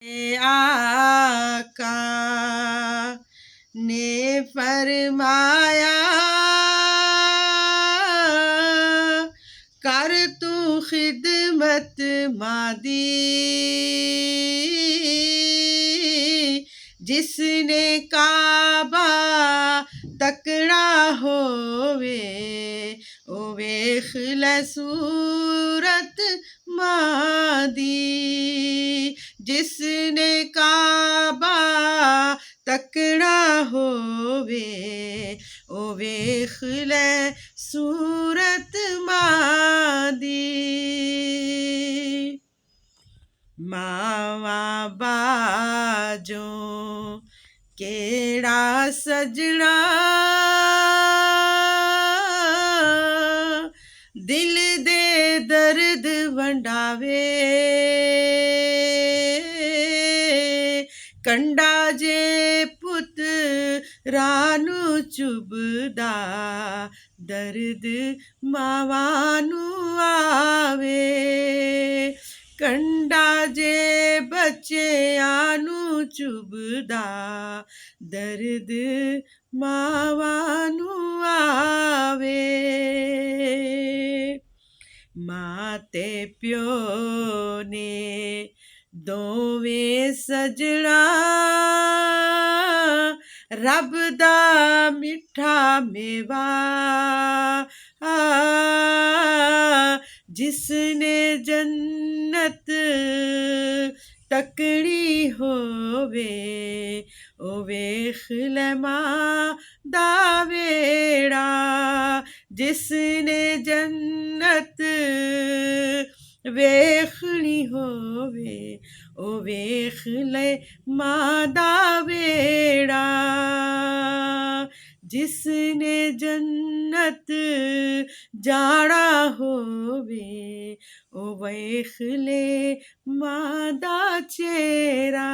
आका ने फरमाया कर तू खिदमत मादी, जिसने काबा तकड़ा होवे ओ वेख ले सूरत मादी, जिसने काबा तकड़ा होवे ओ वेख ले सूरत मादी। मावा बाजों केड़ा सजना दिल दे दर्द वंडावे, कंडा जे पुत रानू चुभदा दर्द मावानू आवे, कंडा जे बच्चेआनू चुभदा दर्द मावानू आवे। मां ते प्यो ने दोवें सजना रब दा मिठा मेवा, जिसने जन्नत तकड़ी होवे ओ वेख ले मां दा वेड़ा, जिसने जन्नत वेखनी होवे ओ वेख ले मां दा वेड़ा, जिसने जन्नत जाना होवे ओ वेख ले मां दा चेहरा।